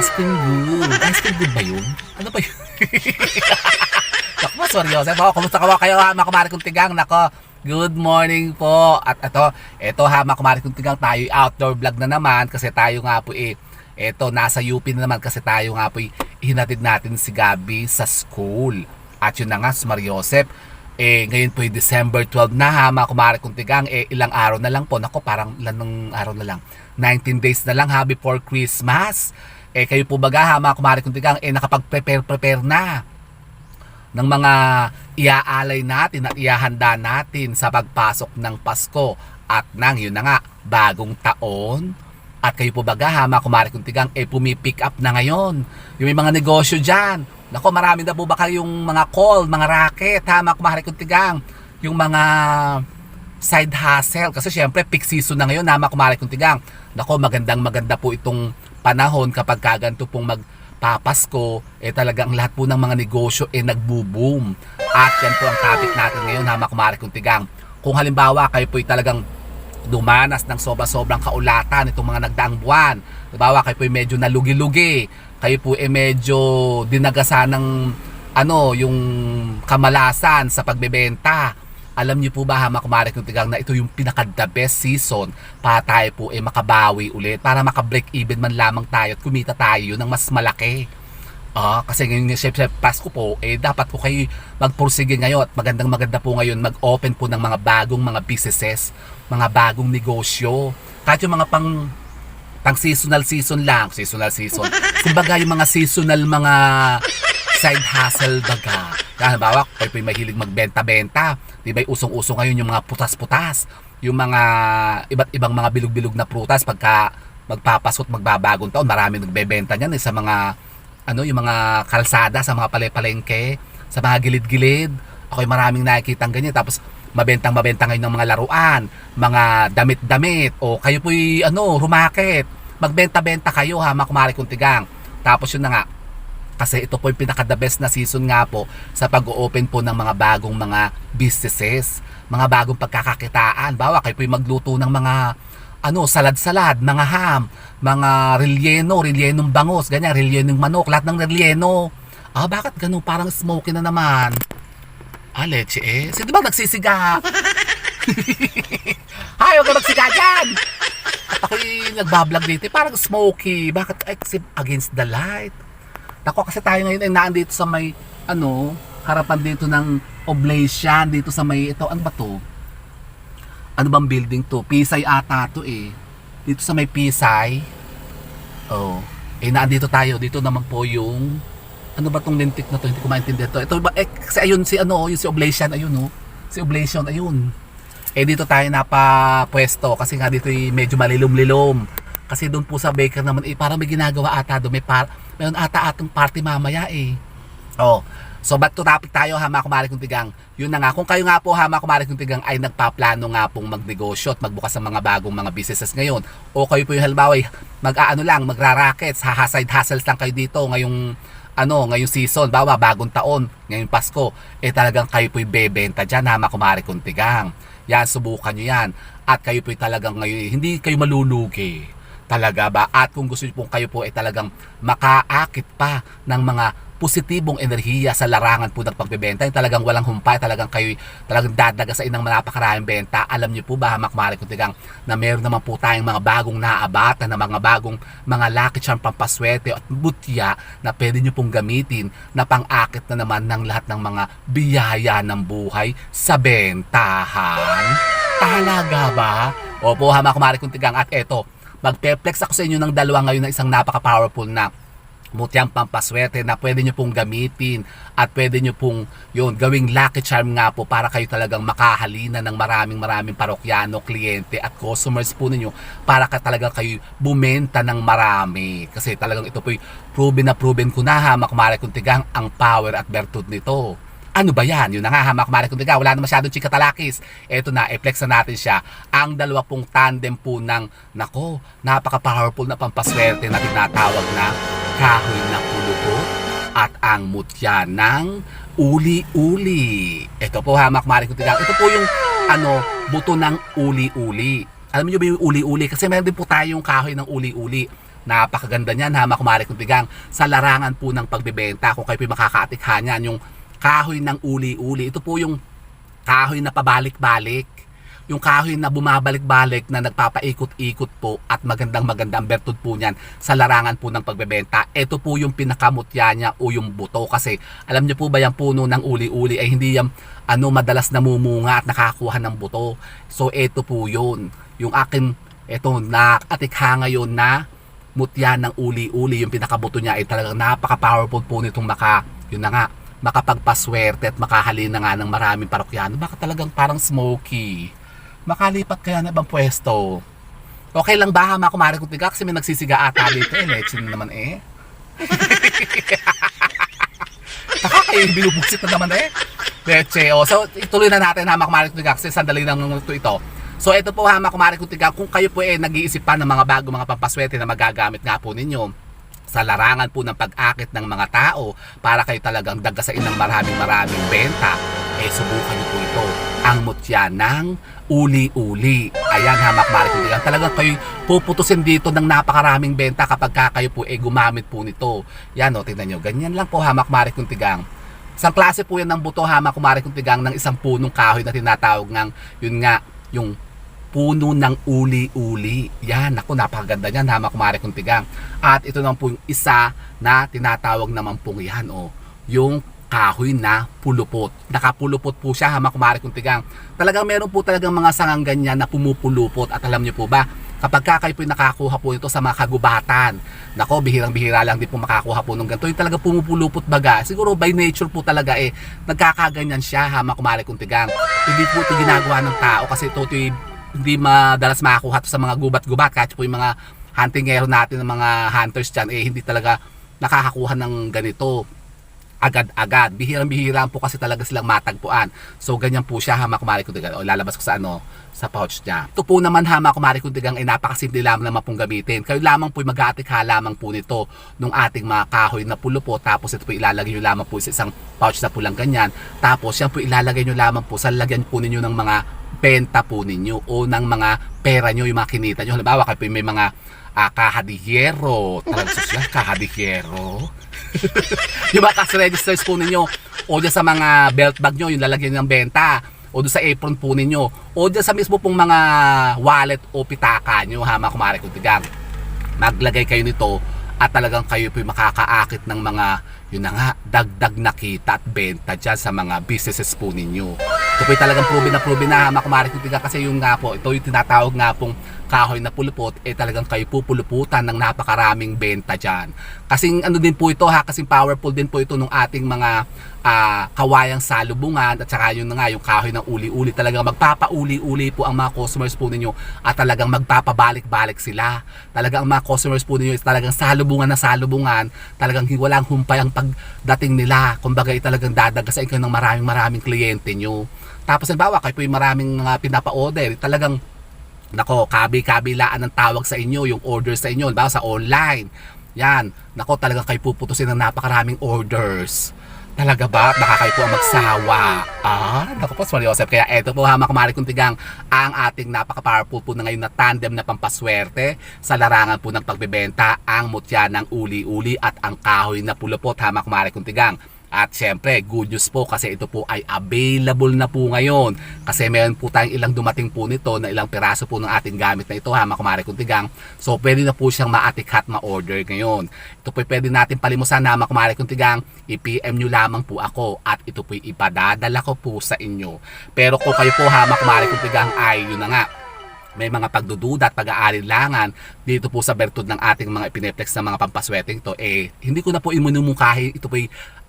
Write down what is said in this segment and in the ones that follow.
Ice cream good. Ice cream good ba yun? Ano ba yun? Naku, seryoso. Kumusta kayo ha, mga kumari kong tigang? Nako, good morning po. At ito ha, mga kumari kong tigang, tayo outdoor vlog na naman kasi tayo nga po ito, nasa UP na naman kasi tayo nga po ihinatid natin si Gabi sa school. At yun na nga, si Mariosep. Ngayon po December 12 na ha, mga kumari kong tigang. Ilang araw na lang po. Nako, parang ilang araw na lang. 19 days na lang ha, before Christmas. Kayo po baga ha, mga kumari kong tigang, nakapag-prepare na ng mga iaalay natin at iahanda natin sa pagpasok ng Pasko at ng yun na nga, bagong taon. At kayo po baga ha, mga kumari kong tigang, pumipick up na ngayon yung may mga negosyo dyan. Nako, marami na po ba kayong mga call, mga racket ha, mga kumari kong tigang, yung mga side hustle, kasi syempre peak season na ngayon ha, mga kumari kong tigang. Nako, maganda po itong panahon kapag kaganto pong magpapasko, talagang lahat po ng mga negosyo nagbo-boom. At yan po ang topic natin ngayon ha, mga kumari kong tigang. Kung halimbawa kayo po talagang dumanas ng sobrang kaulatan itong mga nagdaang buwan, halimbawa kayo po medyo nalugi-lugi, kayo po medyo dinagasa ng yung kamalasan sa pagbebenta. Alam niyo po ba ha, mga kumari kong tigang, na ito yung pinaka the best season para tayo po makabawi ulit, para maka-break even man lamang tayo at kumita tayo ng mas malaki. Kasi ngayon syempre Pasko po, dapat po kayo magpursige ngayon at maganda po ngayon mag-open po ng mga bagong mga businesses, mga bagong negosyo. Kahit yung mga pang seasonal season. Kumbaga yung mga seasonal mga side hustle baga. Halimbawa, kayo po yung mahilig magbenta-benta. Di ba usong-usong ngayon yung mga putas-putas, yung mga iba't ibang mga bilog-bilog na prutas pagka magpapasot, magbabagong taon. Marami nagbebenta niyan sa mga yung mga kalsada, sa mga palengke, sa mga gilid-gilid. Ako'y maraming nakikitang ganyan. Tapos mabenta ngayon ng mga laruan, mga damit-damit, o kayo po'y rumakit, magbenta-benta kayo ha, mga kumari kong tigang. Tapos yun na nga, kasi ito po yung pinaka-the best na season nga po sa pag-open po ng mga bagong mga businesses, mga bagong pagkakakitaan. Bawa kayo po'y magluto ng mga salad-salad, mga ham, mga rellenong bangus, ganyan, rellenong manok, lahat ng relleno. Bakit ganun? Parang smoky na naman. Leche Di ba nagsisiga? Huwag ka magsiga dyan! At ako'y nagbablog dito, parang smoky. Bakit? Against the light. Ako kasi tayo ngayon naandito sa may, harapan dito ng Oblation, dito sa may, ano ba to? Ano bang building to? Pisay ata to Dito sa may Pisay. Naandito tayo. Dito naman po yung ano ba tong lintik na to? Hindi ko maintindihan to. Ito ba kasi ayun si yung si Oblation, ayun Si Oblation, ayun. Dito tayo napapwesto kasi nga dito medyo malilom-lilom. Kasi doon po sa baker naman parang may ginagawa ata doon, mayroon ata atong party mamaya So back to topic tayo ha, mga kumari kong tigang. Yun na nga, kung kayo nga po ha, mga kumari kong tigang ay nagpaplano nga pong magnegosyo at magbukas ng mga bagong mga businesses ngayon, o kayo po yung halimbawa magra-rackets, side hustles lang kayo dito ngayong season, bagong taon, ngayong Pasko, talagang kayo po'y bebenta dyan ha, mga kumari kong tigang. Yan, subukan nyo yan. At kayo po'y talagang ngayon, hindi kayo malulugi. Talaga ba? At kung gusto nyo po kayo po talagang makaakit pa ng mga positibong enerhiya sa larangan po ng pagbebenta, yung talagang walang humpay, talagang kayo talagang dadaga sa inang napakaraming benta. Alam niyo po ba, mga kumari kong tigang, na meron naman po tayong mga bagong naabata na mga bagong mga lucky charm, pampaswerte at butya na pwede niyo pong gamitin na pang-akit na naman ng lahat ng mga biyaya ng buhay sa bentahan. Talaga ba? Opo ha, mga kumari kong tigang. At eto, magpe-flex ako sa inyo ng dalawa ngayon na isang napaka-powerful na mutyang pampaswerte na pwede nyo pong gamitin at pwede nyo pong gawing lucky charm nga po para kayo talagang makahalina ng maraming parokyano, kliyente at customers po ninyo para talagang kayo bumenta ng marami. Kasi talagang ito po'y proven ko na ha, mga kumari kong tigang, ang power at virtud nito. Ano ba yan? Yun na nga ha, mga kumari kong tigang, wala na masyadong chika talakis. Eto na, flex na natin siya. Ang dalawa pong tandem po ng, napaka-powerful na pampaswerte na tinatawag na kahoy ng kulubot at ang mutya ng uli-uli. Ito po ha, mga kumari kong tigang. Ito po yung buto ng uli-uli. Alam niyo ba yung uli-uli? Kasi meron din po tayong kahoy ng uli-uli. Napakaganda niyan ha mga kumare kong tigang. Sa larangan po ng pagbebenta, kung kayo po makakaatikha niyan, yung kahoy ng uli-uli. Ito po yung kahoy na pabalik-balik. Yung kahoy na bumabalik-balik na nagpapaikot-ikot po at magandang bertud po niyan sa larangan po ng pagbebenta. Ito po yung pinakamutya niya o yung buto. Kasi alam niyo po ba yung puno ng uli-uli ay hindi yan madalas namumunga at nakakuha ng buto. So ito po yun. Yung akin, ito nakatikha ngayon na mutya ng uli-uli. Yung pinakabuto niya ay talagang napaka-powerful po nitong yun na nga, makapagpaswerte at makahalin na nga ng maraming parokyano. Baka talagang parang smoky. Makalipat kaya na ibang pwesto. Okay lang ba ha mga kumare kong tigang? Kasi may nagsisiga ata dito eh. Leche na naman eh. Kayo binubuksit na naman eh. Leche. So ituloy na natin ha mga kumare kong tigang. Kasi sandali lang ito. So ito po ha mga kumare kong tigang. Kung kayo po nag-iisip pa ng mga bago mga pampaswerte na magagamit nga po ninyo sa larangan po ng pag-akit ng mga tao para kayo talagang dagasain ng maraming benta, subukan niyo po ito. Ang mutya ng uli-uli. Ayan ha mga kumare kong tigang. Talagang kayo puputusin dito ng napakaraming benta kapag kayo po gumamit po nito. Yan o, tingnan nyo. Ganyan lang po ha mga kumare kong tigang. Isang klase po yan ng buto ha mga kumare kong tigang ng isang punong kahoy na tinatawag ng yun nga, yung puno ng uli-uli. Yan, ako napakaganda niyan ha mga kumare kong tigang. At ito naman po yung isa na tinatawag naman pong yan yung kahoy na pulupot. Nakapulupot po siya ha mga kumare kong tigang. Talagang meron po talagang mga sangang ganyan na pumupulupot. At alam niyo po ba, kapag kayo po nakakuha po ito sa mga kagubatan, nako, bihirang-bihira lang din po makakuha po ng ganito. Yung talaga pumupulupot baga. Siguro by nature po talaga nagkakaganyan siya ha mga kumare kong tigang. Hindi po ito ginagawa ng tao kasi ito hindi madalas makakuha to sa mga gubat-gubat. Kahit po yung mga huntingero natin, ng mga hunters dyan, hindi talaga nakakakuha ng ganito agad-agad. Bihirang-bihira po kasi talaga silang matagpuan. So ganyan po siya ha mga kumare kong tigang. O lalabas ko sa sa pouch niya. Ito po naman ha mga kumare kong tigang napakasimple lamang naman pong gamitin. Kayo lamang po mag-aatikha lamang po nito nung ating mga kahoy na pulupot. Tapos ito po ilalagay nyo lamang po sa isang pouch na pulang ganyan. Tapos yan po ilalagay nyo lamang po sa lagyan po ninyo ng mga benta po ninyo o ng mga pera nyo, yung mga kinita nyo. Halimbawa kayo po may mga kahadihero, talagang social kahadihero. Yung mga cash registers po ninyo o dyan sa mga belt bag nyo, yung lalagyan ng benta o doon sa apron po ninyo o dyan sa mismo pong mga wallet o pitaka nyo ha mga kumare kong tigang. Maglagay kayo nito at talagang kayo po makakaakit ng mga yun na nga, dagdag na kita at benta dyan sa mga businesses po ninyo. Ito po talagang proven na mga kumare kong tigang kasi yung nga po, ito yung tinatawag nga pong kahoy na pulupot, talagang kayo pupuluputan ng napakaraming benta dyan. Kasing din po ito ha, kasing powerful din po ito ng ating mga kawayang salubungan at saka yun na nga, yung kahoy ng uli-uli. Talagang magpapauli-uli po ang mga customers po ninyo at talagang magpapabalik-balik sila. Talagang ang mga customers po ninyo is talagang salubungan na salubungan, talagang walang humpay ang pagdating nila. Kumbaga talagang dadagasain kayo ng maraming kliyente nyo. Tapos halimbawa kayo po yung maraming pinapa-order, talagang nako, kabi-kabilaan ang tawag sa inyo, yung order sa inyo, diba? Sa online. Yan, nako, talagang kayo puputusin ng napakaraming orders. Talaga ba? Baka kayo po ang magsawa. Nako po, Maria Joseph. Kaya eto po ha, mga kumare kong tigang, ang ating napaka-powerful po na ngayon na tandem na pampaswerte sa larangan po ng pagbebenta, ang mutya ng uli-uli at ang kahoy na pulupot ha, mga kumare kong tigang. At syempre, good news po kasi ito po ay available na po ngayon. Kasi meron po tayong ilang dumating po nito na ilang piraso po ng ating gamit na ito ha, mga kumare kong tigang. So pwede na po siyang maatikhat ma-order ngayon. Ito po pwede natin palimusan na mga kumare kong tigang. I-PM nyo lamang po ako at ito po ipadadala ko po sa inyo. Pero kung kayo po ha, mga kumare kong tigang, ay yun na nga, may mga pagdududa at pag-aalinlangan dito po sa bertud ng ating mga ipineplex na mga pampasweting to, hindi ko na po imunumungkahi ito po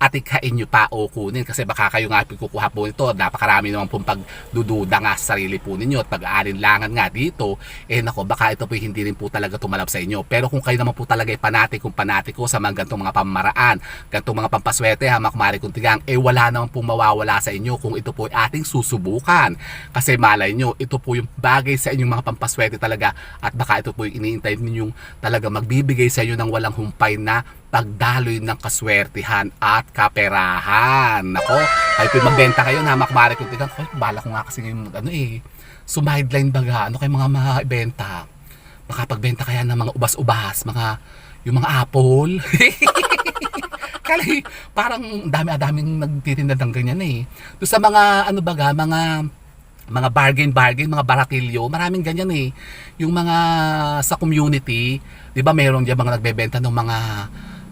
atikhain nyo pa o kunin kasi baka kayo nga kukuha po ito. Napakarami naman pong pagdududa nga sa sarili po ninyo at pag-aalinlangan nga dito, nako, baka ito po hindi rin po talaga tumalab sa inyo. Pero kung kayo naman po talaga panatiko sa mga gantong mga pamaraan, gantong mga pampaswerte ha, mga kumare kong tigang, wala naman pong mawawala sa inyo kung ito po ating susubukan. Kasi malay nyo, ito po yung bagay sa inyong mga pampaswerte talaga at baka ito po yung iniintay ninyong talaga magbibigay sa inyo ng walang humpay na pagdaloy ng kaswertihan at kaperahan. Nako, kayo po magbenta kayo na mga kumare kong tigang. Bala ko nga kasi ngayon sumideline baga, ano kayo mga ibenta. makapagbenta kaya ng mga ubas-ubas, yung mga apple. Kali, parang dami-daming nagtitinda ng ganyan eh. Doon sa mga, ano baga, mga bargain, mga baratilyo, maraming ganyan eh. Yung mga sa community, di ba meron dyan mga nagbebenta ng mga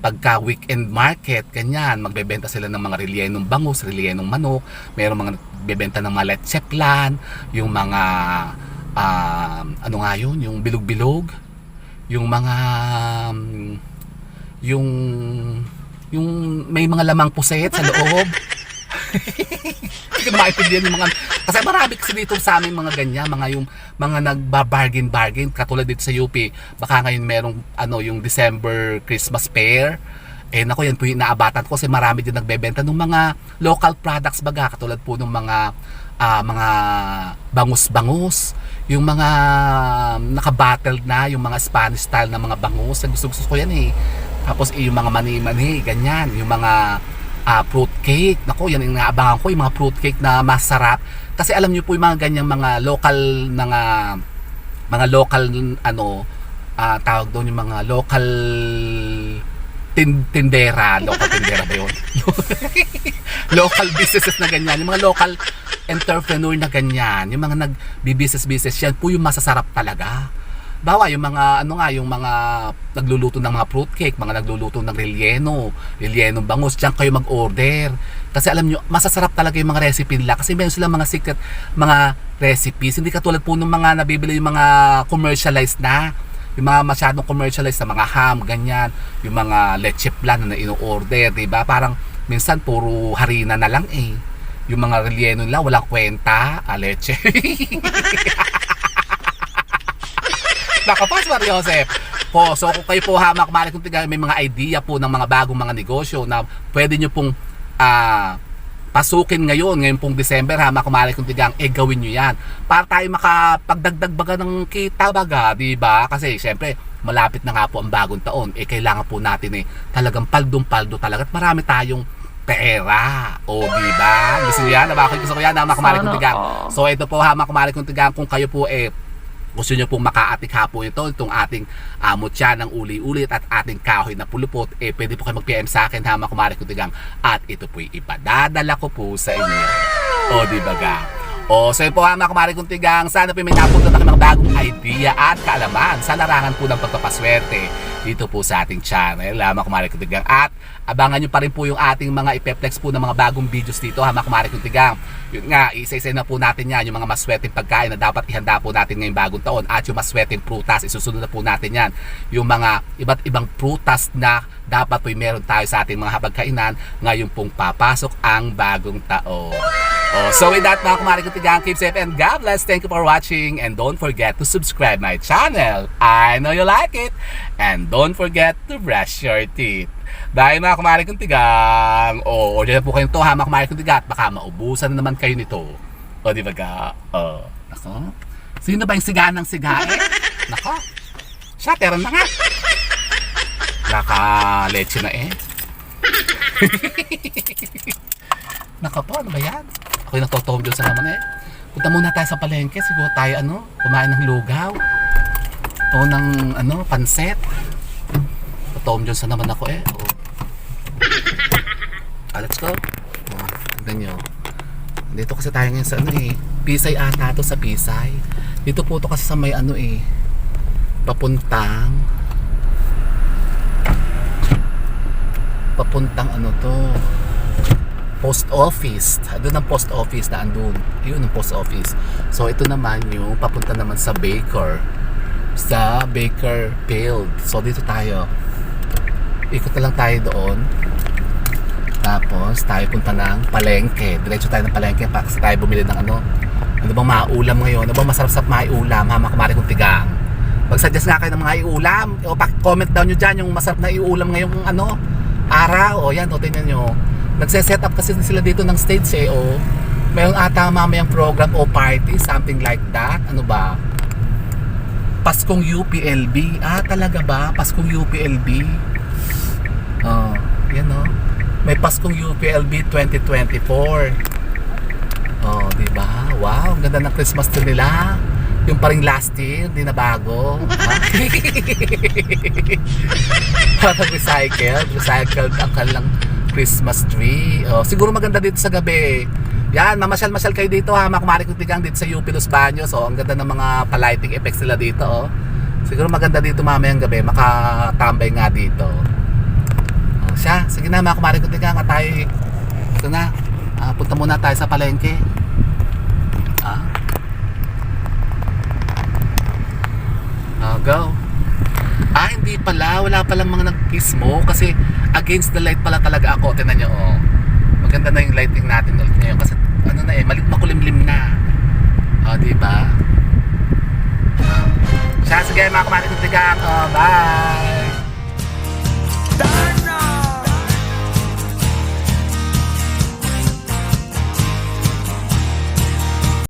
pagka weekend market, ganyan, magbebenta sila ng mga relyenong bangus, relyenong manok, meron mga nagbebenta ng mga leche plan, yung mga, ano nga yun, yung bilog-bilog, yung mga, yung may mga lamang puset sa loob. Hindi ko maintindihan yung mga, kasi marami kasi dito sa amin mga ganyan, yung mga nagba-bargain, katulad dito sa UP, baka ngayon merong yung December Christmas fair. Nako, yan po yung naabatan ko kasi marami din nagbebenta ng mga local products baga, katulad po ng mga bangus-bangus, yung mga naka-bottled na, yung mga Spanish style na mga bangus, gusto ko yan eh. Tapos yung mga mani-mani, ganyan, yung mga fruit cake. Nako, yan yung naabangan ko, yung mga fruit cake na masarap. Kasi alam niyo po yung mga ganyang mga local tawag doon yung mga local tindera ba yun? Local businesses na ganyan, yung mga local entrepreneur na ganyan, yung mga nagbi-business, yan po yung masasarap talaga. Bawa yung mga yung mga nagluluto ng mga fruit cake, mga nagluluto ng relyenong bangus, diyan kayo mag-order. Kasi alam nyo, masasarap talaga yung mga recipe nila kasi meron silang mga secret mga recipes. Hindi katulad po ng mga nabibili yung mga commercialized na, yung mga masyadong commercialized na mga ham, ganyan, yung mga leche plan na ino-order, diba? Parang minsan puro harina na lang eh. Yung mga relleno nila walang kwenta, leche. Nakapas, Mario Joseph. So kung kayo po kumari kung may mga idea po ng mga bagong mga negosyo na pwede nyo pong pasukin ngayon pong December, kumari kung gawin nyo yan. Para tayo makapagdagdag baga ng kita baga, diba? Kasi syempre, malapit na nga po ang bagong taon. Kailangan po natin talagang paldong-paldo talaga at marami tayong pera. O diba? Gusto nyo yan? Gusto ko yan, kumari kung So ito po, kumari kung kung kayo po gusto nyo pong makaatik hapon itong ating mutya ng uli-ulit at ating kahoy na pulupot, pwede po kayo mag-PM sa akin, kumari kutigang, at ito po'y ipadadala ko po sa inyo. O di ba ga? So yun po kumari kutigang, sana po may napunta na mga bagong idea at kaalaman sa larangan po ng pagpapaswerte dito po sa ating channel, kumari kutigang, at abangan nyo pa rin po yung ating mga ipeplex po ng mga bagong videos dito, kumari kutigang. Yun nga, isa-isa na po natin yan, yung mga maswerteng pagkain na dapat ihanda po natin ngayong bagong taon, at yung maswerteng prutas, isusunod na po natin yan. Yung mga iba't ibang prutas na dapat po meron tayo sa ating mga habagkainan ngayon pong papasok ang bagong taon. So with that, mga kumari ko tigang, keep safe and God bless. Thank you for watching and don't forget to subscribe my channel. I know you like it. And don't forget to brush your teeth. Dahil mga kumari kong tigang, order na po kayo ito mga kumari kong tigang, baka maubusan na naman kayo nito. O di ba ga? Nako. Sino ba yung siga ng siga Nako. Shatteran na nga. Naka-leche na Nako po, ano ba yan? Ako yung natotom dyan sa naman Punta muna tayo sa palengke, siguro tayo kumain ng lugaw. O ng panset. Tom Jones na naman ako let's go. Tignan nyo. Dito kasi tayo ngayon sa Pisay ata to, sa Pisay. Dito po to kasi sa may papuntang to post office. Doon ang post office na andun. Yun ang post office. So ito naman yung papunta naman sa Baker Field. So dito tayo. Ikot na lang tayo doon. Tapos tayo punta ng palengke. Diretso tayo ng palengke kasi tayo bumili ng ano bang maulam ngayon? Ano bang masarap-sarap maulam? Kumari kong tigang. Mag-suggest nga kayo ng mga iulam. O comment down nyo dyan yung masarap na iulam ngayong araw. O yan, tingnan nyo. Nagse-set up kasi sila dito ng stage Mayroon ata mamayang program o party, something like that. Ano ba? Paskong UPLB. Talaga ba? Paskong UPLB. Yan may Paskong UPLB 2024. Diba? Wow, ang ganda ng Christmas tree nila. Yung pa rin last year, hindi na bago. Parang recycled ang kanilang Christmas tree. Oh, siguro maganda dito sa gabi. Yan, mamasyal-masyal kayo dito ha, mga kumari kong tigang dito sa UP Los Baños. Oh, ang ganda ng mga pa-lighting effects nila dito. Oh. Siguro maganda dito mamayang gabi, makatambay nga dito. Oh, siya, sige na mga kumari kong tigang, at tayo, ito na, punta muna tayo sa palengke. Go. Hindi pala. Wala palang mga nag-kiss mo kasi against the light pala talaga ako. Tingnan nyo, oh. Maganda na yung lighting natin ulit ngayon kasi ano na makulimlim na. Diba? Siya, sige mga kumarin ng tigang. Bye!